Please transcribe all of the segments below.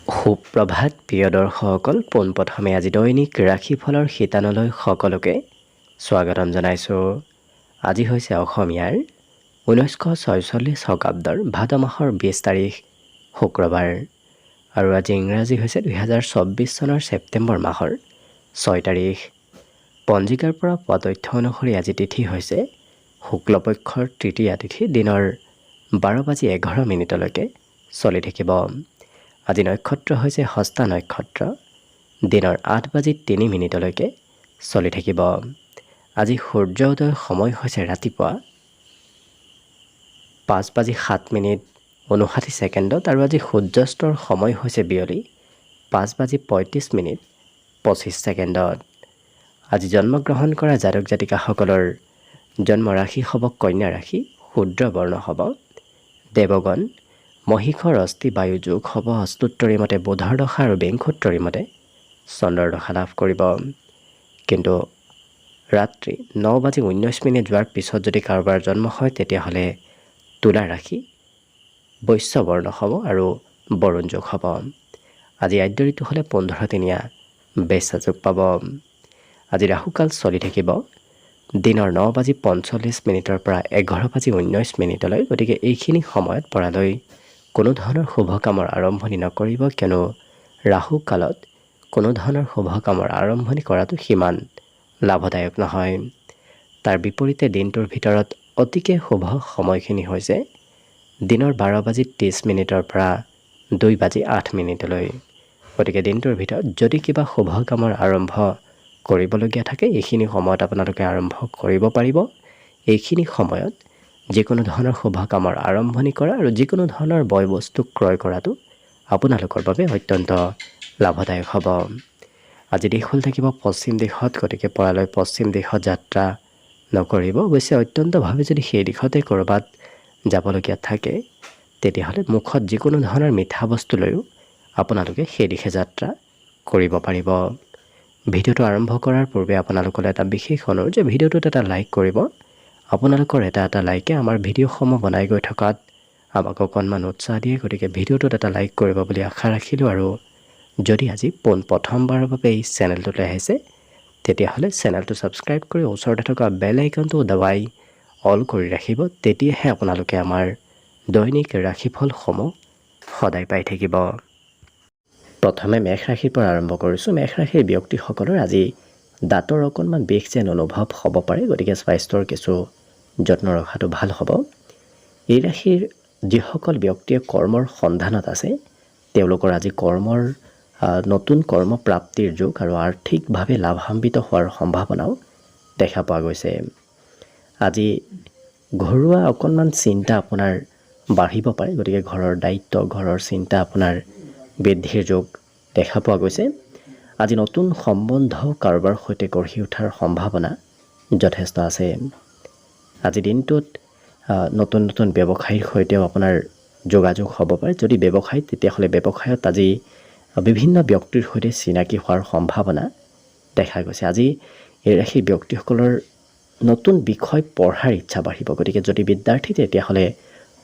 সুপ্ৰভাত প্ৰিয় দৰ্শকসকল, পোনপ্ৰথমে আজি দৈনিক ৰাশিফলৰ শিতানলৈ সকলোকে স্বাগতম জনাইছোঁ। আজি হৈছে অসমীয়াৰ 1946 শকাব্দৰ ভাদ মাহৰ 20 তাৰিখ শুক্ৰবাৰ আৰু আজি ইংৰাজী হৈছে 2024 চনৰ ছেপ্টেম্বৰ মাহৰ 6 তাৰিখ। পঞ্জিকাৰ পৰা পোৱা তথ্য অনুসৰি আজি তিথি হৈছে শুক্লপক্ষৰ তৃতীয়া তিথি, দিনৰ 12:11 চলি থাকিব। আজি নক্ষত্ৰ হৈছে হস্তা নক্ষত্ৰ, দিনৰ 8:03 চলি থাকিব। আজি সূৰ্য উদয়ৰ সময় হৈছে ৰাতিপুৱা 5:07:59 আৰু আজি সূৰ্যাস্তৰ সময় হৈছে বিয়লি 5:35:25। আজি জন্মগ্ৰহণ কৰা জাতক জাতিকাসকলৰ জন্ম ৰাশি হ'ব কন্যা ৰাশি, শূদ্ৰ বৰ্ণ হ'ব দেৱগণ, মহিষৰ অস্থি বায়ু যোগ হ'ব অস্তুত্তৰী মতে বুধৰ দশা আৰু বিংশোত্তৰী মতে চন্দ্ৰৰ দশা লাভ কৰিব। কিন্তু ৰাত্ৰি 9:19 যোৱাৰ পিছত যদি কাৰোবাৰ জন্ম হয় তেতিয়াহ'লে তুলা ৰাশি, বৈশ্য বৰ্ণ হ'ব আৰু বৰুণ যোগ হ'ব। আজি আদ্য ঋতু হ'লে 15 দিনীয়া বেশ্যা যোগ পাব। আজি ৰাহুকাল চলি থাকিব দিনৰ 9:45 পৰা 11:19। গতিকে এইখিনি সময়ত পৰালৈ কোনো ধৰণৰ শুভ কামৰ আৰম্ভণি নকৰিব, কিয়নো ৰাহু কালত কোনো ধৰণৰ শুভ কামৰ আৰম্ভণি কৰাটো সিমান লাভদায়ক নহয়। তাৰ বিপৰীতে দিনটোৰ ভিতৰত অতিকে শুভ সময়খিনি হৈছে দিনৰ 12:30 পৰা 2:08। গতিকে দিনটোৰ ভিতৰত যদি কিবা শুভ কামৰ আৰম্ভ কৰিবলগীয়া থাকে এইখিনি সময়ত আপোনালোকে আৰম্ভ কৰিব পাৰিব। এইখিনি সময়ত যিকোনো ধৰণৰ শুভ কামৰ আৰম্ভণি কৰা আৰু যিকোনো ধৰণৰ বয় বস্তু ক্ৰয় কৰাটো আপোনালোকৰ বাবে অত্যন্ত লাভদায়ক হ'ব। আজি দিশ হ'ল থাকিব পশ্চিম দিশত, গতিকে পৰালৈ পশ্চিম দিশত যাত্ৰা নকৰিব। অৱশ্যে অত্যন্তভাৱে যদি সেই দিশতে ক'ৰবাত যাবলগীয়া থাকে তেতিয়াহ'লে মুখত যিকোনো ধৰণৰ মিঠা বস্তু লৈও আপোনালোকে সেই দিশে যাত্ৰা কৰিব পাৰিব। ভিডিঅ'টো আৰম্ভ কৰাৰ পূৰ্বে আপোনালোকলৈ এটা বিশেষ অনুৰোধ যে ভিডিঅ'টোত এটা লাইক কৰিব। আপোনালোকৰ এটা লাইকে আমাৰ ভিডিঅ'সমূহ বনাই গৈ থকাত আমাক অকণমান উৎসাহ দিয়ে। গতিকে ভিডিঅ'টোত এটা লাইক কৰিব বুলি আশা ৰাখিলোঁ। আৰু যদি আজি প্ৰথমবাৰৰ বাবে এই চেনেলটোলৈ আহিছে তেতিয়াহ'লে চেনেলটো ছাবস্ক্ৰাইব কৰি ওচৰতে থকা বেল আইকনটো দবাই অল কৰি ৰাখিব। তেতিয়াহে আপোনালোকে আমাৰ দৈনিক ৰাশিফলসমূহ সদায় পাই থাকিব। প্ৰথমে মেষ ৰাশিৰ পৰা আৰম্ভ কৰিছোঁ। মেষ ৰাশিৰ ব্যক্তিসকলৰ আজি দাঁতৰ অকণমান বিষ যেন অনুভৱ হ'ব পাৰে, গতিকে স্বাস্থ্যৰ কিছু যত্ন ৰখাটো ভাল হ'ব। এই ৰাশিৰ যিসকল ব্যক্তিয়ে কৰ্মৰ সন্ধানত আছে তেওঁলোকৰ আজি কৰ্মৰ নতুন কৰ্মপ্ৰাপ্তিৰ যোগ আৰু আৰ্থিকভাৱে লাভান্বিত হোৱাৰ সম্ভাৱনাও দেখা পোৱা গৈছে। আজি ঘৰুৱা অকণমান চিন্তা আপোনাৰ বাঢ়িব পাৰে, গতিকে ঘৰৰ দায়িত্ব, ঘৰৰ চিন্তা আপোনাৰ বৃদ্ধিৰ যোগ দেখা পোৱা গৈছে। আজি নতুন সম্বন্ধ কাৰোবাৰ সৈতে গঢ়ি উঠাৰ সম্ভাৱনা যথেষ্ট আছে। আজি দিনটোত নতুন নতুন ব্যৱসায়ীৰ সৈতেও আপোনাৰ যোগাযোগ হ'ব পাৰে। যদি ব্যৱসায় তেতিয়াহ'লে ব্যৱসায়ত আজি বিভিন্ন ব্যক্তিৰ সৈতে চিনাকি হোৱাৰ সম্ভাৱনা দেখা গৈছে। আজি এই ৰাশিৰ ব্যক্তিসকলৰ নতুন বিষয় পঢ়াৰ ইচ্ছা বাঢ়িব। গতিকে যদি বিদ্যাৰ্থী তেতিয়াহ'লে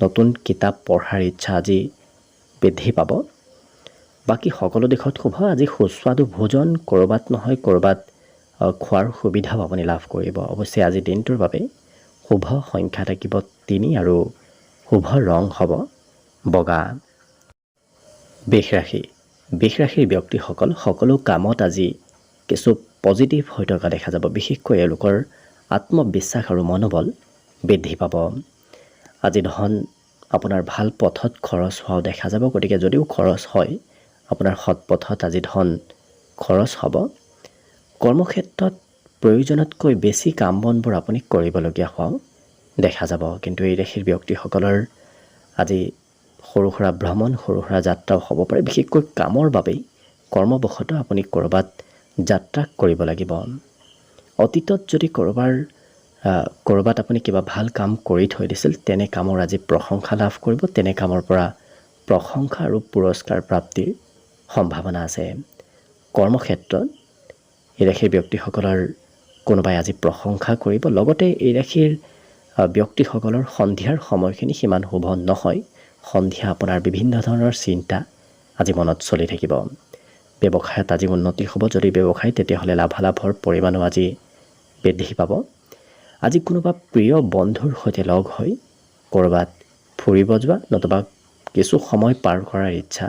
নতুন কিতাপ পঢ়াৰ ইচ্ছা আজি বৃদ্ধি পাব। বাকী সকলো দিশত শুভ। আজি সুস্বাদু ভোজন ক'ৰবাত নহয় ক'ৰবাত খোৱাৰ সুবিধাও আপুনি লাভ কৰিব। অৱশ্যে আজি দিনটোৰ বাবে শুভ সংখ্যা থাকিব 3 আৰু শুভ ৰং হ'ব বগা। বৃষ ৰাশিৰ ব্যক্তিসকল সকলো কামত আজি কিছু পজিটিভ হৈ থকা দেখা যাব। বিশেষকৈ এওঁলোকৰ আত্মবিশ্বাস আৰু মনোবল বৃদ্ধি পাব। আজি ধন আপোনাৰ ভাল পথত খৰচ হোৱাও দেখা যাব। গতিকে যদিও খৰচ হয় আপোনাৰ সৎ পথত আজি ধন খৰচ হ'ব। কৰ্মক্ষেত্ৰত প্ৰয়োজনতকৈ বেছি কাম বনবোৰ আপুনি কৰিবলগীয়া হোৱাও দেখা যাব। কিন্তু এই ৰাশিৰ ব্যক্তিসকলৰ আজি সৰু সুৰা ভ্ৰমণ, সৰু সুৰা যাত্ৰাও হ'ব পাৰে। বিশেষকৈ কামৰ বাবেই কৰ্মবশতঃ আপুনি ক'ৰবাত যাত্ৰা কৰিব লাগিব। অতীতত যদি ক'ৰবাত আপুনি কিবা ভাল কাম কৰি থৈ দিছিল তেনে কামৰ আজি প্ৰশংসা লাভ কৰিব। তেনে কামৰ পৰা প্ৰশংসা আৰু পুৰস্কাৰ প্ৰাপ্তিৰ সম্ভাৱনা আছে। কৰ্মক্ষেত্ৰত এই ৰাশিৰ ব্যক্তিসকলৰ কোনোবাই আজি প্ৰশংসা কৰিব। লগতে এই ৰাশিৰ ব্যক্তিসকলৰ সন্ধিয়াৰ সময়খিনি সিমান শুভ নহয়। সন্ধিয়া আপোনাৰ বিভিন্ন ধৰণৰ চিন্তা আজি মনত চলি থাকিব। ব্যৱসায়ত আজি উন্নতি হ'ব। যদি ব্যৱসায়, তেতিয়াহ'লে লাভালাভৰ পৰিমাণো আজি বৃদ্ধি পাব। আজি কোনোবা প্ৰিয় বন্ধুৰ সৈতে লগ হৈ ক'ৰবাত ফুৰিব যোৱা নতুবা কিছু সময় পাৰ কৰাৰ ইচ্ছা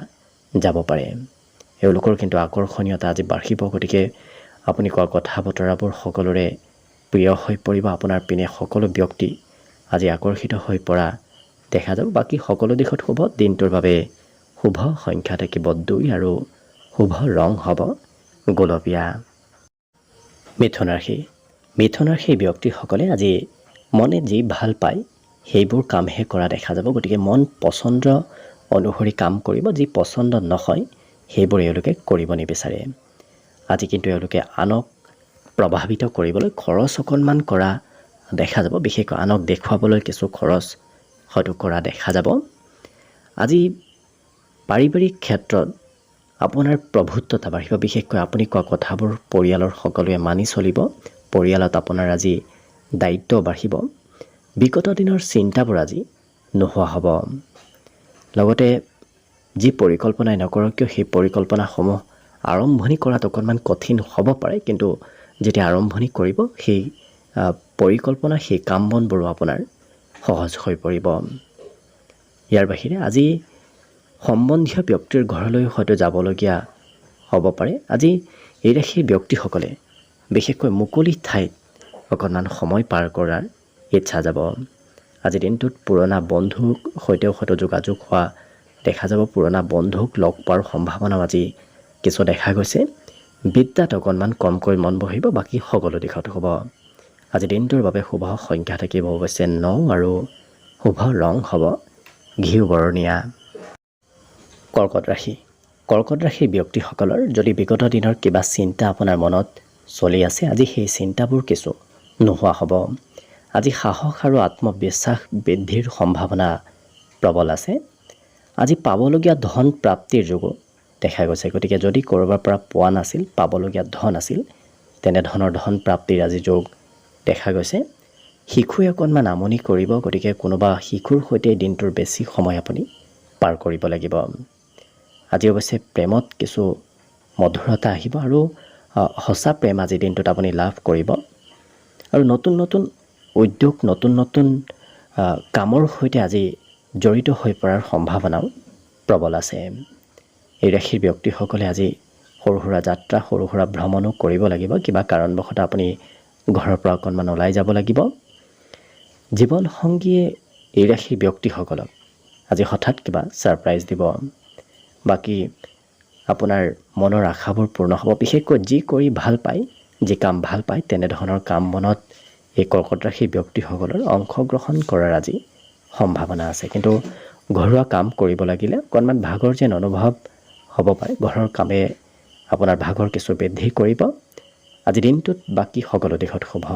যাব পাৰে। এওঁলোকৰ কিন্তু আকৰ্ষণীয়তা আজি বাঢ়িব। গতিকে আপুনি কোৱা কথা বতৰাবোৰ সকলোৰে প্ৰিয় হৈ পৰিব। আপোনাৰ পিনে সকলো ব্যক্তি আজি আকৰ্ষিত হৈ পৰা দেখা যাব। বাকী সকলো দিশত শুভ। দিনটোৰ বাবে শুভ সংখ্যা থাকিব 2 আৰু শুভ ৰং হ'ব গোলপীয়া। মিথুন ৰাশি। মিথুন ৰাশিৰ ব্যক্তিসকলে আজি মনে যি ভাল পায় সেইবোৰ কামহে কৰা দেখা যাব। গতিকে মন পচন্দ অনুসৰি কাম কৰিব। যি পচন্দ নহয় সেইবোৰ এওঁলোকে কৰিব নিবিচাৰে। আজি কিন্তু এওঁলোকে আনক প্ৰভাৱিত কৰিবলৈ খৰচ অকণমান কৰা দেখা যাব। বিশেষকৈ আনক দেখুৱাবলৈ কিছু খৰচ হয়তো কৰা দেখা যাব। আজি পাৰিবাৰিক ক্ষেত্ৰত আপোনাৰ প্ৰভুত্বতা বাঢ়িব। বিশেষকৈ আপুনি কোৱা কথাবোৰ পৰিয়ালৰ সকলোৱে মানি চলিব। পৰিয়ালত আপোনাৰ আজি দায়িত্ব বাঢ়িব। বিগত দিনৰ চিন্তাবোৰ আজি নোহোৱা হ'ব। লগতে যি পৰিকল্পনাই নকৰক কিয় সেই পৰিকল্পনাসমূহ আৰম্ভণি কৰাত অকণমান কঠিন হ'ব পাৰে, কিন্তু যেতিয়া আৰম্ভণি কৰিব সেই পৰিকল্পনা, সেই কাম বনবোৰো আপোনাৰ সহজ হৈ পৰিব। ইয়াৰ বাহিৰে আজি সম্বন্ধীয় ব্যক্তিৰ ঘৰলৈ হয়তো যাবলগীয়া হ'ব পাৰে। আজি এই ৰাশিৰ ব্যক্তিসকলে বিশেষকৈ মুকলি ঠাইত অকণমান সময় পাৰ কৰাৰ ইচ্ছা যাব। আজি দিনটোত পুৰণা বন্ধুৰ সৈতেও হয়তো যোগাযোগ হোৱা দেখা যাব। পুৰণা বন্ধুক লগ পোৱাৰ সম্ভাৱনাও আজি কিছু দেখা গৈছে। বিদ্যাত অকণমান কমকৈ মন বহিব। বাকী সকলো দিশত হ'ব। আজি দিনটোৰ বাবে শুভ সংখ্যা থাকিব অৱশ্যে 9 আৰু শুভ ৰং হ'ব ঘিউ বৰণীয়া। কৰ্কট ৰাশি। কৰ্কট ৰাশিৰ ব্যক্তিসকলৰ যদি বিগত দিনৰ কিবা চিন্তা আপোনাৰ মনত চলি আছে, আজি সেই চিন্তাবোৰ কিছু নোহোৱা হ'ব। আজি সাহস আৰু আত্মবিশ্বাস বৃদ্ধিৰ সম্ভাৱনা প্ৰবল আছে। আজি পাবলগীয়া ধন প্ৰাপ্তিৰ যোগো দেখা গৈছে। গতিকে যদি ক'ৰবাৰ পৰা পোৱা নাছিল, পাবলগীয়া ধন আছিল, তেনেধৰণৰ ধন প্ৰাপ্তিৰ আজি যোগ দেখা গৈছে। শিশুৱে অকণমান আমনি কৰিব। গতিকে কোনোবা শিশুৰ সৈতে দিনটোৰ বেছি সময় আপুনি পাৰ কৰিব লাগিব। আজি অৱশ্যে প্ৰেমত কিছু মধুৰতা আহিব আৰু সঁচা প্ৰেম আজিৰ দিনটোত আপুনি লাভ কৰিব। আৰু নতুন নতুন উদ্যোগ, নতুন নতুন কামৰ সৈতে আজি জড়িত হৈ পৰাৰ সম্ভাৱনাও প্ৰবল আছে। এই ৰাশিৰ ব্যক্তিসকলে আজি সৰু সুৰা যাত্ৰা, সৰু সুৰা ভ্ৰমণো কৰিব লাগিব। কিবা কাৰণবশতঃ আপুনি ঘৰৰ পৰা অকণমান ওলাই যাব লাগিব। জীৱনসংগীয়ে এই ৰাশিৰ ব্যক্তিসকলক আজি হঠাৎ কিবা ছাৰপ্ৰাইজ দিব। বাকী আপোনাৰ মনৰ আশাবোৰ পূৰ্ণ হ'ব। বিশেষকৈ যি কৰি ভাল পায়, যি কাম ভাল পায়, তেনেধৰণৰ কাম বনত এই কৰ্কট ৰাশিৰ ব্যক্তিসকলৰ অংশগ্ৰহণ কৰাৰ আজি সম্ভাৱনা আছে। কিন্তু ঘৰুৱা কাম কৰিব লাগিলে অকণমান ভাগৰ যেন অনুভৱ হ'ব পাৰে। ঘৰৰ কামে আপোনাৰ ভাগৰ কিছু বৃদ্ধি কৰিব। আজি দিনটোত বাকী সকলো দিশত শুভ।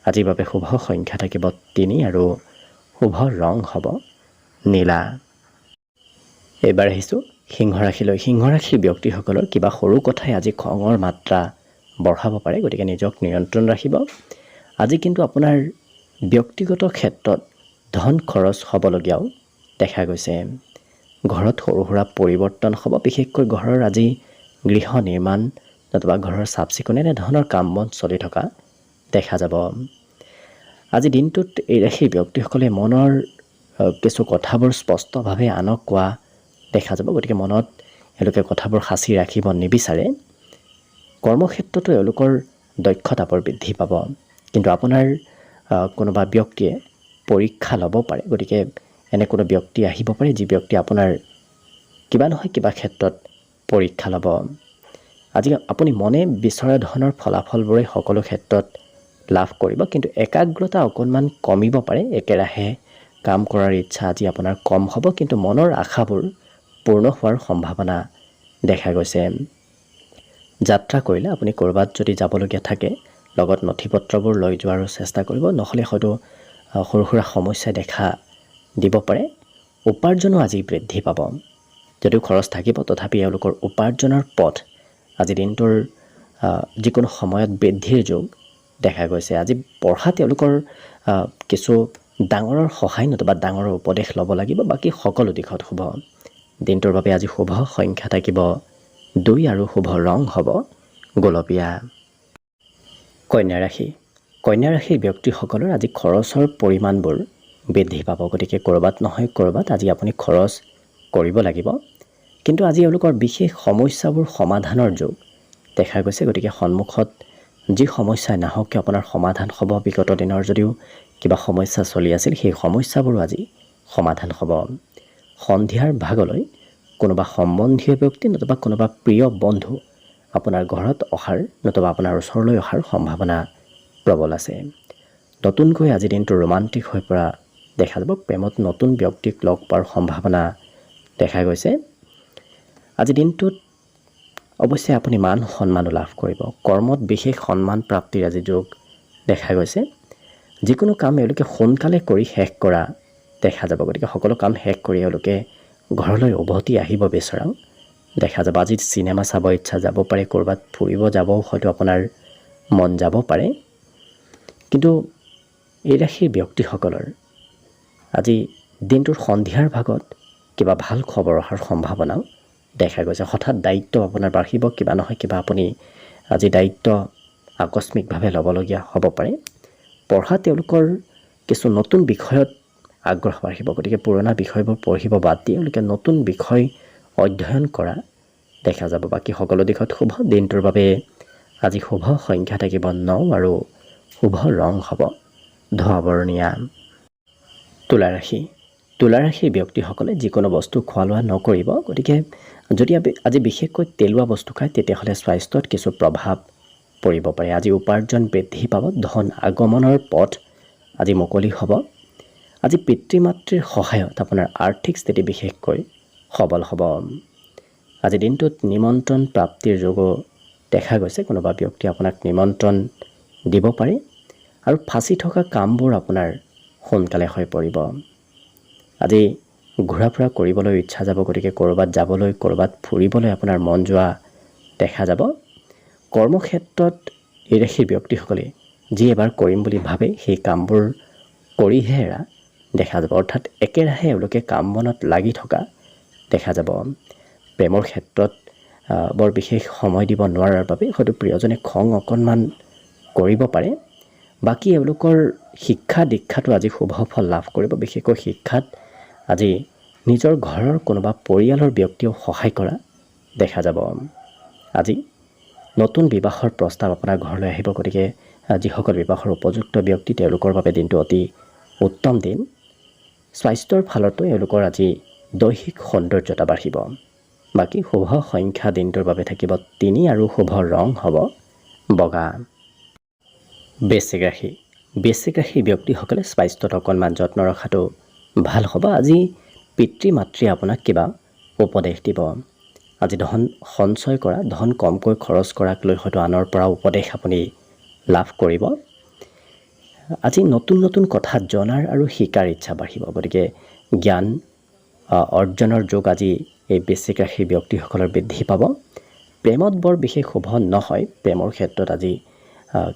আজিৰ বাবে শুভ সংখ্যা থাকিব 3 আৰু শুভ ৰং হ'ব নীলা। এইবাৰ আহিছোঁ সিংহ ৰাশিলৈ। সিংহ ৰাশিৰ ব্যক্তিসকলৰ কিবা সৰু কথাই আজি খঙৰ মাত্ৰা বঢ়াব পাৰে। গতিকে নিজক নিয়ন্ত্ৰণ ৰাখিব। আজি কিন্তু আপোনাৰ ব্যক্তিগত ক্ষেত্ৰত ধন খৰচ হ'বলগীয়াও দেখা গৈছে। ঘৰত সৰু সুৰা পৰিৱৰ্তন হ'ব। বিশেষকৈ ঘৰৰ আজি গৃহ নিৰ্মাণ নতুবা ঘৰৰ চাফ চিকুণ এনেধৰণৰ কাম বন চলি থকা দেখা যাব। আজি দিনটোত এই ৰাশিৰ ব্যক্তিসকলে মনৰ কিছু কথাবোৰ স্পষ্টভাৱে আনক কোৱা দেখা যাব। গতিকে মনত এওঁলোকে কথাবোৰ সাঁচি ৰাখিব নিবিচাৰে। কৰ্মক্ষেত্ৰতো এওঁলোকৰ দক্ষতাবোৰ বৃদ্ধি পাব। কিন্তু আপোনাৰ কোনোবা ব্যক্তিয়ে পৰীক্ষা ল'ব পাৰে। গতিকে এনে কোনো ব্যক্তি আহিব পাৰে যি ব্যক্তি আপোনাৰ কিবা নহয় কিবা ক্ষেত্ৰত পৰীক্ষা ল'ব। আজি আপুনি মনে বিচৰা ধৰণৰ ফলাফলবোৰে সকলো ক্ষেত্ৰত লাভ কৰিব। কিন্তু একাগ্ৰতা অকণমান কমিব পাৰে। একেৰাহে কাম কৰাৰ ইচ্ছা আজি আপোনাৰ কম হ'ব। কিন্তু মনৰ আশাবোৰ পূৰ্ণ হোৱাৰ সম্ভাৱনা দেখা গৈছে। যাত্ৰা কৰিলে আপুনি ক'ৰবাত যদি যাবলগীয়া থাকে, লগত নথি পত্ৰবোৰ লৈ যোৱাৰো চেষ্টা কৰিব। নহ'লে হয়তো সৰু সুৰা সমস্যাই দেখা দিব পাৰে। উপাৰ্জনো আজি বৃদ্ধি পাব। যদিও খৰচ থাকিব, তথাপি এওঁলোকৰ উপাৰ্জনৰ পথ আজি দিনটোৰ যিকোনো সময়ত বৃদ্ধিৰ যোগ দেখা গৈছে। আজি পঢ়াত তেওঁলোকৰ কিছু ডাঙৰৰ সহায় নতুবা ডাঙৰৰ উপদেশ ল'ব লাগিব। বাকী সকলো দিশত শুভ। দিনটোৰ বাবে আজি শুভ সংখ্যা থাকিব 2 আৰু শুভ ৰং হ'ব গোলপীয়া। কন্যা ৰাশি। কন্যা ৰাশিৰ ব্যক্তিসকলৰ আজি খৰচৰ পৰিমাণবোৰ বৃদ্ধি পাব। গতিকে ক'ৰবাত নহয় ক'ৰবাত আজি আপুনি খৰচ কৰিব লাগিব। কিন্তু আজি এওঁলোকৰ বিশেষ সমস্যাবোৰ সমাধানৰ যোগ দেখা গৈছে। গতিকে সন্মুখত যি সমস্যাই নাহক কিয় আপোনাৰ সমাধান হ'ব। বিগত দিনৰ যদিও কিবা সমস্যা চলি আছিল সেই সমস্যাবোৰো আজি সমাধান হ'ব। সন্ধিয়াৰ ভাগলৈ কোনোবা সম্বন্ধীয় ব্যক্তি নতুবা কোনোবা প্ৰিয় বন্ধু আপোনাৰ ঘৰত অহাৰ নতুবা আপোনাৰ ওচৰলৈ অহাৰ সম্ভাৱনা প্ৰবল আছে। নতুনকৈ আজি দিনটো ৰোমান্টিক হৈ পৰা দেখা যাব। প্ৰেমত নতুন ব্যক্তিক লগ পোৱাৰ সম্ভাৱনা দেখা গৈছে। আজি দিনটোত অৱশ্যে আপুনি মান সন্মানো লাভ কৰিব। কৰ্মত বিশেষ সন্মান প্ৰাপ্তিৰ আজি যোগ দেখা গৈছে। যিকোনো কাম এওঁলোকে সোনকালে কৰি শেষ কৰা দেখা যাব। গতিকে সকলো কাম শেষ কৰি এওঁলোকে ঘৰলৈ উভতি আহিব বিচৰা দেখা যাব। আজি চিনেমা চাব ইচ্ছা যাব পাৰে, ক'ৰবাত ফুৰিব যাবও হয়তো আপোনাৰ মন যাব পাৰে। কিন্তু এই ৰাশিৰ ব্যক্তিসকলৰ আজি দিনটোৰ সন্ধিয়াৰ ভাগত কিবা ভাল খবৰ অহাৰ সম্ভাৱনাও দেখা গৈছে। হঠাৎ দায়িত্ব আপোনাৰ বাঢ়িব, কিবা নহয় কিবা আপুনি আজি দায়িত্ব আকস্মিকভাৱে ল'বলগীয়া হ'ব পাৰে। পঢ়া তেওঁলোকৰ কিছু নতুন বিষয়ত আগ্ৰহ বাঢ়িব। গতিকে পুৰণা বিষয়বোৰ পঢ়িব বাদ দি তেওঁলোকে নতুন বিষয় অধ্যয়ন কৰা দেখা যাব। বাকী সকলো দিশত শুভ। দিনটোৰ বাবে আজি শুভ সংখ্যা থাকিব 9 আৰু শুভ ৰং হ'ব ধোঁৱা বৰণীয়া। তুলা ৰাশি। তুলা ৰাশিৰ ব্যক্তিসকলে যিকোনো বস্তু খোৱা লোৱা নকৰিব। গতিকে যদি আজি বিশেষকৈ তেলুৱা বস্তু খায় তেতিয়াহ'লে স্বাস্থ্যত কিছু প্ৰভাৱ পৰিব পাৰে। আজি উপাৰ্জন বৃদ্ধি পাব। ধন আগমনৰ পথ আজি মুকলি হ'ব। আজি পিতৃ মাতৃৰ সহায়ত আপোনাৰ আৰ্থিক স্থিতি বিশেষকৈ সবল হ'ব। আজি দিনটোত নিমন্ত্ৰণ প্ৰাপ্তিৰ যোগো দেখা গৈছে। কোনোবা ব্যক্তি আপোনাক নিমন্ত্ৰণ দিব পাৰে আৰু ফাঁচি থকা কামবোৰ আপোনাৰ সোনকালে হৈ পৰিব। আজি ঘূৰা ফুৰা কৰিবলৈ ইচ্ছা যাব। গতিকে ক'ৰবাত যাবলৈ, ক'ৰবাত ফুৰিবলৈ আপোনাৰ মন যোৱা দেখা যাব। কৰ্মক্ষেত্ৰত এই ৰাশিৰ ব্যক্তিসকলে যি এবাৰ কৰিম বুলি ভাবে সেই কামবোৰ কৰিহে এৰা দেখা যাব। অৰ্থাৎ একেৰাহে এওঁলোকে কাম বনত লাগি থকা দেখা যাব। প্ৰেমৰ ক্ষেত্ৰত বৰ বিশেষ সময় দিব নোৱাৰাৰ বাবে হয়তো প্ৰিয়জনে খং অকণমান কৰিব পাৰে। বাকী এওঁলোকৰ শিক্ষা দীক্ষাটো আজি শুভ ফল লাভ কৰিব। বিশেষকৈ শিক্ষাত আজি নিজৰ ঘৰৰ কোনোবা পৰিয়ালৰ ব্যক্তিও সহায় কৰা দেখা যাব। আজি নতুন বিবাহৰ প্ৰস্তাৱ আপোনাৰ ঘৰলৈ আহিব। গতিকে যিসকল বিবাহৰ উপযুক্ত ব্যক্তি তেওঁলোকৰ বাবে দিনটো অতি উত্তম দিন। স্বাস্থ্যৰ ফালতো এওঁলোকৰ আজি দৈহিক সৌন্দৰ্যতা বাঢ়িব। বাকী শুভ সংখ্যা দিনটোৰ বাবে থাকিব 3 আৰু শুভ ৰং হ'ব বগা। বৃশ্চিক ৰাশি। বৃশ্চিক ৰাশিৰ ব্যক্তিসকলে স্বাস্থ্যত অকণমান যত্ন ৰখাটো ভাল হ'ব। আজি পিতৃ মাতৃয়ে আপোনাক কিবা উপদেশ দিব। আজি ধন সঞ্চয় কৰা, ধন কমকৈ খৰচ কৰাক লৈ হয়তো আনৰ পৰা উপদেশ আপুনি লাভ কৰিব। আজি নতুন নতুন কথা জনাৰ আৰু শিকাৰ ইচ্ছা বাঢ়িব। গতিকে জ্ঞান অৰ্জনৰ যোগ আজি এই বৃশ্চিক ৰাশিৰ ব্যক্তিসকলৰ বৃদ্ধি পাব। প্ৰেমত বৰ বিশেষ শুভ নহয়। প্ৰেমৰ ক্ষেত্ৰত আজি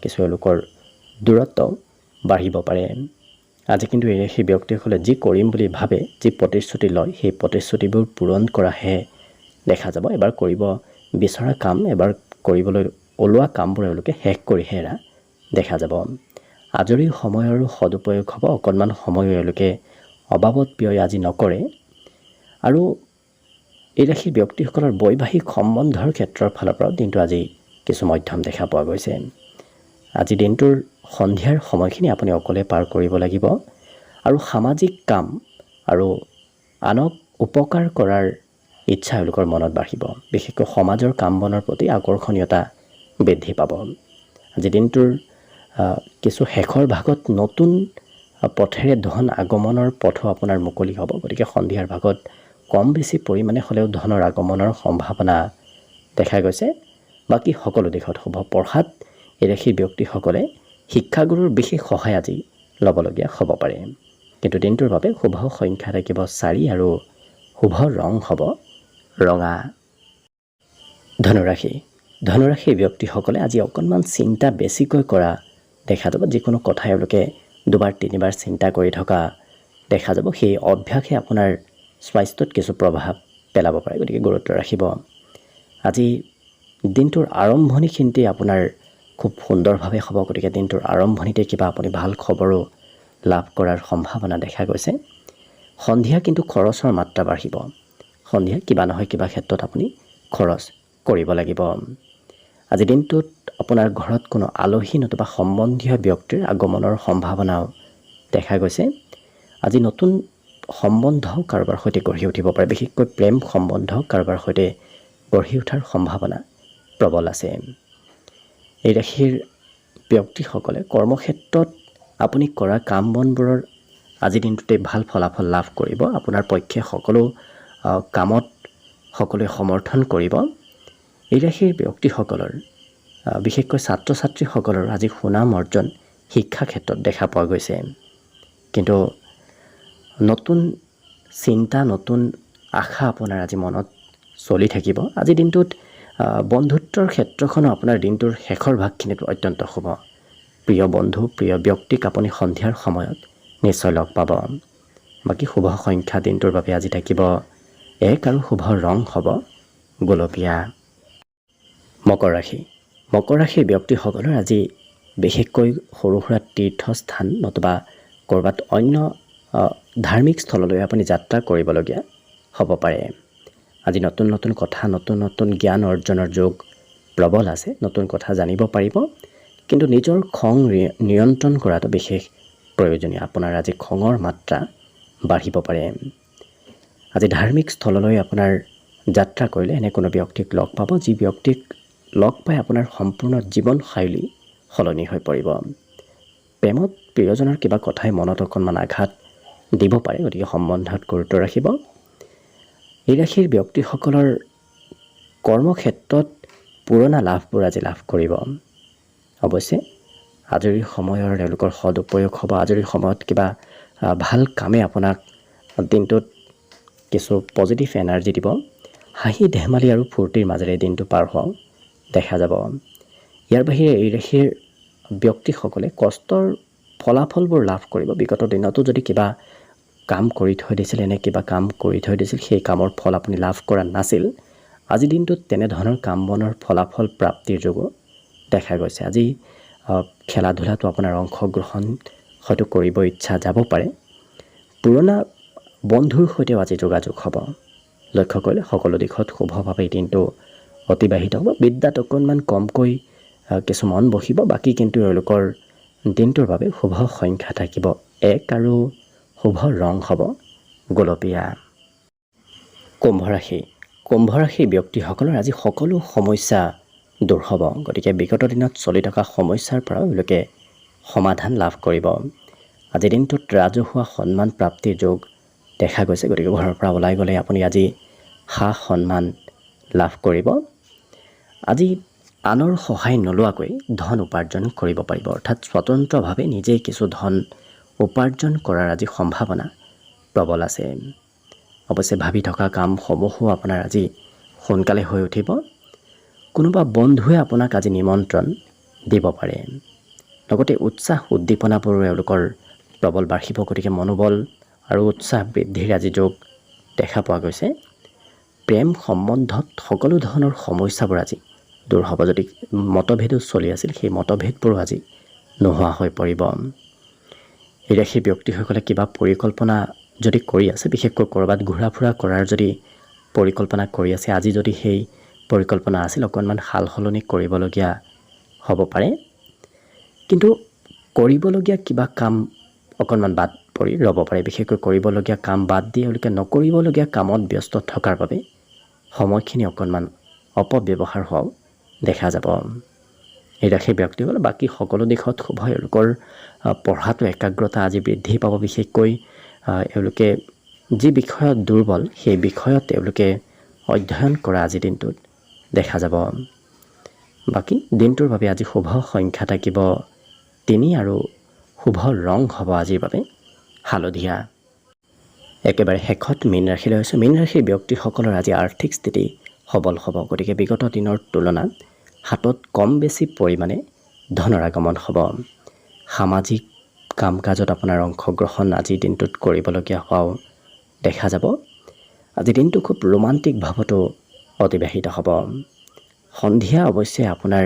কিছু লোকৰ দূৰত্ব বাঢ়িব পাৰে। আজি কিন্তু এই ৰাশিৰ ব্যক্তিসকলে যি কৰিম বুলি ভাবে, যি প্ৰতিশ্ৰুতি লয় সেই প্ৰতিশ্ৰুতিবোৰ পূৰণ কৰাহে দেখা যাব। এবাৰ কৰিব বিচৰা কাম, এবাৰ কৰিবলৈ ওলোৱা কামবোৰ এওঁলোকে শেষ কৰিহে এৰা দেখা যাব। আজৰি সময়ৰো সদুপয়োগ হ'ব। অকণমান সময়ো এওঁলোকে অবাবত ব্যয় আজি নকৰে। আৰু এই ৰাশিৰ ব্যক্তিসকলৰ বৈবাহিক সম্বন্ধৰ ক্ষেত্ৰৰ ফালৰ পৰা দিনটো আজি কিছু মধ্যম দেখা পোৱা গৈছে। আজি দিনটোৰ সন্ধিয়াৰ সময়খিনি আপুনি অকলে পাৰ কৰিব লাগিব। আৰু সামাজিক কাম আৰু আনক উপকাৰ কৰাৰ ইচ্ছা এওঁলোকৰ মনত বাঢ়িব। বিশেষকৈ সমাজৰ কাম বনৰ প্ৰতি আকৰ্ষণীয়তা বৃদ্ধি পাব। আজি দিনটোৰ কিছু শেষৰ ভাগত নতুন পথেৰে ধন আগমনৰ পথো আপোনাৰ মুকলি হ'ব। গতিকে সন্ধিয়াৰ ভাগত কম বেছি পৰিমাণে হ'লেও ধনৰ আগমনৰ সম্ভাৱনা দেখা গৈছে। বাকী সকলো দিশত শুভ। পঢ়াত এই ৰাশিৰ ব্যক্তিসকলে শিক্ষাগুৰুৰ বিশেষ সহায় আজি ল'বলগীয়া হ'ব পাৰে। কিন্তু দিনটোৰ বাবে শুভ সংখ্যা থাকিব 4 আৰু শুভ ৰং হ'ব ৰঙা। ধনুৰাশি। ধনুৰাশিৰ ব্যক্তিসকলে আজি অকণমান চিন্তা বেছিকৈ কৰা দেখা যাব। যিকোনো কথা এওঁলোকে 2বাৰ 3বাৰ চিন্তা কৰি থকা দেখা যাব। সেই অভ্যাসে আপোনাৰ স্বাস্থ্যত কিছু প্ৰভাৱ পেলাব পাৰে, গতিকে গুৰুত্ব ৰাখিব। আজি দিনটোৰ আৰম্ভণিখিনিতে আপোনাৰ খুব সুন্দৰভাৱে হ'ব, গতিকে দিনটোৰ আৰম্ভণিতে কিবা আপুনি ভাল খবৰো লাভ কৰাৰ সম্ভাৱনা দেখা গৈছে। সন্ধিয়া কিন্তু খৰচৰ মাত্ৰা বাঢ়িব। সন্ধিয়া কিবা নহয় কিবা ক্ষেত্ৰত আপুনি খৰচ কৰিব লাগিব। আজি দিনটোত আপোনাৰ ঘৰত কোনো আলহী নতুবা সম্বন্ধীয় ব্যক্তিৰ আগমনৰ সম্ভাৱনাও দেখা গৈছে। আজি নতুন সম্বন্ধ কাৰোবাৰ সৈতে গঢ়ি উঠিব পাৰে, বিশেষকৈ প্ৰেম সম্বন্ধ কাৰোবাৰ সৈতে গঢ়ি উঠাৰ সম্ভাৱনা প্ৰবল আছে। এই ৰাশিৰ ব্যক্তিসকলে কৰ্মক্ষেত্ৰত আপুনি কৰা কাম বনবোৰৰ আজি দিনটোতে ভাল ফলাফল লাভ কৰিব। আপোনাৰ পক্ষে সকলো কামত সকলোৱে সমৰ্থন কৰিব। এই ৰাশিৰ ব্যক্তিসকলৰ বিশেষকৈ ছাত্ৰ ছাত্ৰীসকলৰ আজি সুনাম অৰ্জন শিক্ষা ক্ষেত্ৰত দেখা পোৱা গৈছে। কিন্তু নতুন চিন্তা, নতুন আশা আপোনাৰ আজি মনত চলি থাকিব। আজি দিনটোত বন্ধুত্বৰ ক্ষেত্ৰখনো আপোনাৰ দিনটোৰ শেষৰ ভাগখিনিত অত্যন্ত শুভ। প্ৰিয় বন্ধু, প্ৰিয় ব্যক্তিক আপুনি সন্ধিয়াৰ সময়ত নিশ্চয় লগ পাব। বাকী শুভ সংখ্যা দিনটোৰ বাবে আজি থাকিব 1 আৰু শুভ ৰং হ'ব গোলপীয়া। মকৰ ৰাশি। মকৰ ৰাশিৰ ব্যক্তিসকলৰ আজি বিশেষকৈ সৰু সুৰা তীৰ্থস্থান নতুবা ক'ৰবাত অন্য ধাৰ্মিক স্থললৈ আপুনি যাত্ৰা কৰিবলগীয়া হ'ব পাৰে। আজি নতুন নতুন কথা, নতুন নতুন জ্ঞান অৰ্জনৰ যোগ প্ৰবল আছে। নতুন কথা জানিব পাৰিব, কিন্তু নিজৰ খং নিয়ন্ত্ৰণ কৰাটো বিশেষ প্ৰয়োজনীয়। আপোনাৰ আজি খঙৰ মাত্ৰা বাঢ়িব পাৰে। আজি ধাৰ্মিক স্থললৈ আপোনাৰ যাত্ৰা কৰিলে এনে কোনো ব্যক্তিক লগ পাব, যি ব্যক্তিক লগ পাই আপোনাৰ সম্পূৰ্ণ জীৱনশৈলী সলনি হৈ পৰিব। প্ৰেমত প্ৰিয়জনৰ কিবা কথাই মনত অকণমান আঘাত দিব পাৰে, গতিকে সম্বন্ধত গুৰুত্ব ৰাখিব। এই ৰাশিৰ ব্যক্তিসকলৰ কৰ্মক্ষেত্ৰত পুৰণা লাভবোৰ আজি লাভ কৰিব। অৱশ্যে আজৰি সময়ৰ তেওঁলোকৰ সদুপয়োগ হ'ব। আজৰি সময়ত কিবা ভাল কামে আপোনাক দিনটোত কিছু পজিটিভ এনাৰ্জি দিব। হাঁহি ধেমালি আৰু ফূৰ্তিৰ মাজেৰে দিনটো পাৰ হোৱাও দেখা যাব। ইয়াৰ বাহিৰে এই ৰাশিৰ ব্যক্তিসকলে কষ্টৰ ফলাফলবোৰ লাভ কৰিব। বিগত দিনতো যদি কিবা কাম কৰি থৈ দিছিল, এনে কিবা কাম কৰি থৈ দিছিল, সেই কামৰ ফল আপুনি লাভ কৰা নাছিল, আজি দিনটোত তেনেধৰণৰ কাম বনৰ ফলাফল প্ৰাপ্তিৰ যোগো দেখা গৈছে। আজি খেলা ধূলাটো আপোনাৰ অংশগ্ৰহণ হয়তো কৰিব ইচ্ছা যাব পাৰে। পুৰণা বন্ধুৰ সৈতেও আজি যোগাযোগ হ'ব। লক্ষ্য কৰিলে সকলো দিশত শুভভাৱে দিনটো অতিবাহিত হ'ব। বিদ্যাত অকণমান কমকৈ কিছু মন বহিব। বাকী কিন্তু এওঁলোকৰ দিনটোৰ বাবে শুভ সংখ্যা থাকিব 1 আৰু শুভ ৰং হ'ব গোলপীয়া। কুম্ভ ৰাশি। কুম্ভ ৰাশিৰ ব্যক্তিসকলৰ আজি সকলো সমস্যা দূৰ হ'ব। গতিকে বিগত দিনত চলি থকা সমস্যাৰ পৰা এওঁলোকে সমাধান লাভ কৰিব। আজিৰ দিনটোত ৰাজহুৱা সন্মান প্ৰাপ্তিৰ যোগ দেখা গৈছে। গতিকে ঘৰৰ পৰা ওলাই গ'লে আপুনি আজি সা সন্মান লাভ কৰিব। আজি আনৰ সহায় নোলোৱাকৈ ধন উপাৰ্জন কৰিব পাৰিব, অৰ্থাৎ স্বতন্ত্ৰভাৱে নিজেই কিছু ধন উপাৰ্জন কৰাৰ আজি সম্ভাৱনা প্ৰবল আছে। অৱশ্যে ভাবি থকা কামসমূহো আপোনাৰ আজি সোনকালে হৈ উঠিব। কোনোবা বন্ধুৱে আপোনাক আজি নিমন্ত্ৰণ দিব পাৰে। লগতে উৎসাহ উদ্দীপনাবোৰো এওঁলোকৰ প্ৰবল বাঢ়িব। গতিকে মনোবল আৰু উৎসাহ বৃদ্ধিৰ আজি যোগ দেখা পোৱা গৈছে। প্ৰেম সম্বন্ধত সকলো ধৰণৰ সমস্যাবোৰ আজি দূৰ হ'ব। যদি মতভেদো চলি আছিল, সেই মতভেদবোৰো আজি নোহোৱা হৈ পৰিব। এই ৰাশিৰ ব্যক্তিসকলে কিবা পৰিকল্পনা যদি কৰি আছে, বিশেষকৈ ক'ৰবাত ঘূৰা ফুৰা কৰাৰ যদি পৰিকল্পনা কৰি আছে, আজি যদি সেই পৰিকল্পনা আছিল, অকণমান সাল সলনি কৰিবলগীয়া হ'ব পাৰে। কিন্তু কৰিবলগীয়া কিবা কাম অকণমান বাদ পৰি ৰ'ব পাৰে। বিশেষকৈ কৰিবলগীয়া কাম বাদ দি এওঁলোকে নকৰিবলগীয়া কামত ব্যস্ত থকাৰ বাবে সময়খিনি অকণমান অপব্যৱহাৰ হোৱাও দেখা যাব। এই ৰাশিৰ ব্যক্তিসকলে বাকী সকলো দিশত শুভ। এওঁলোকৰ পঢ়াটো একাগ্ৰতা আজি বৃদ্ধি পাব। বিশেষকৈ এওঁলোকে যি বিষয়ত দুৰ্বল, সেই বিষয়ত তেওঁলোকে অধ্যয়ন কৰা আজিৰ দিনটোত দেখা যাব। বাকী দিনটোৰ বাবে আজি শুভ সংখ্যা থাকিব 3 আৰু শুভ ৰং হ'ব আজিৰ বাবে হালধীয়া। একেবাৰে শেষত মীন ৰাশিলৈ আহিছোঁ। মীন ৰাশিৰ ব্যক্তিসকলৰ আজি আৰ্থিক স্থিতি সবল হ'ব। গতিকে বিগত দিনৰ তুলনাত হাতত কম বেছি পৰিমাণে ধনৰ আগমন হ'ব। সামাজিক কাম কাজত আপোনাৰ অংশগ্ৰহণ আজিৰ দিনটোত কৰিবলগীয়া হোৱাও দেখা যাব। আজি দিনটো খুব ৰোমান্টিক ভাৱতো অতিবাহিত হ'ব। সন্ধিয়া অৱশ্যে আপোনাৰ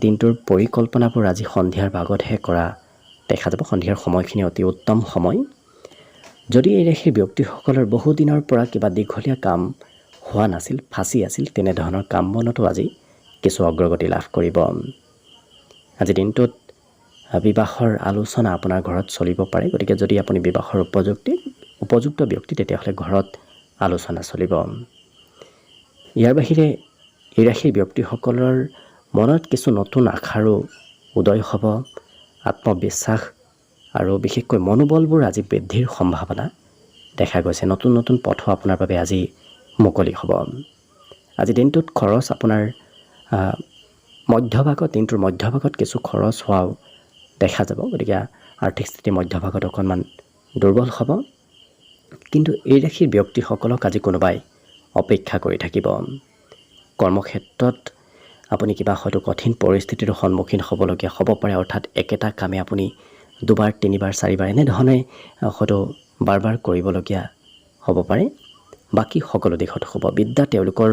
দিনটোৰ পৰিকল্পনাবোৰ আজি সন্ধিয়াৰ ভাগতহে কৰা দেখা যাব। সন্ধিয়াৰ সময়খিনি অতি উত্তম সময়। যদি এই ৰাশিৰ ব্যক্তিসকলৰ বহুদিনৰ পৰা কিবা দীঘলীয়া কাম হোৱা নাছিল, ফাঁচি আছিল, তেনেধৰণৰ কাম বনতো আজি কিছু অগ্ৰগতি লাভ কৰিব। আজি দিনটোত বিবাহৰ আলোচনা আপোনাৰ ঘৰত চলিব পাৰে। গতিকে যদি আপুনি বিবাহৰ উপযুক্ত ব্যক্তি তেতিয়াহ'লে ঘৰত আলোচনা চলিব। ইয়াৰ বাহিৰে এই ৰাশিৰ ব্যক্তিসকলৰ মনত কিছু নতুন আশাৰো উদয় হ'ব। আত্মবিশ্বাস আৰু বিশেষকৈ মনোবলবোৰ আজি বৃদ্ধিৰ সম্ভাৱনা দেখা গৈছে। নতুন নতুন পথো আপোনাৰ বাবে আজি মুকলি হ'ব। আজি দিনটোত খৰচ আপোনাৰ দিনটোৰ মধ্যভাগত কিছু খৰচ হোৱাও দেখা যাব। গতিকে আৰ্থিক স্থিতি মধ্যভাগত অকণমান দুৰ্বল হ'ব। কিন্তু এই ৰাশিৰ ব্যক্তিসকলক আজি কোনোবাই অপেক্ষা কৰি থাকিব। কৰ্মক্ষেত্ৰত আপুনি কিবা হয়তো কঠিন পৰিস্থিতিৰ সন্মুখীন হ'বলগীয়া হ'ব পাৰে। অৰ্থাৎ একেটা কামে আপুনি দুবাৰ, তিনিবাৰ, চাৰিবাৰ এনেধৰণে হয়তো বাৰ কৰিবলগীয়া হ'ব পাৰে। বাকী সকলো দিশত হ'ব। বিদ্যা তেওঁলোকৰ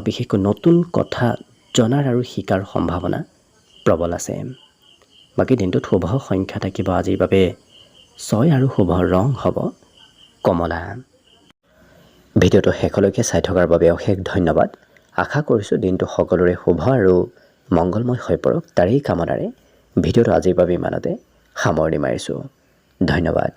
বিশেষকৈ নতুন কথা জনাৰ আৰু শিকাৰ সম্ভাৱনা প্ৰবল আছে। বাকী দিনটোত শুভ সংখ্যা থাকিব আজিৰ বাবে 6 আৰু শুভ ৰং হ'ব কমলা। ভিডিঅ'টো শেষলৈকে চাই থকাৰ বাবে অশেষ ধন্যবাদ। আশা কৰিছোঁ দিনটো সকলোৰে শুভ আৰু মংগলময় হৈ পৰক। তাৰেই কামনাৰে ভিডিঅ'টো আজিৰ বাবে ইমানতে সামৰণি মাৰিছোঁ। ধন্যবাদ।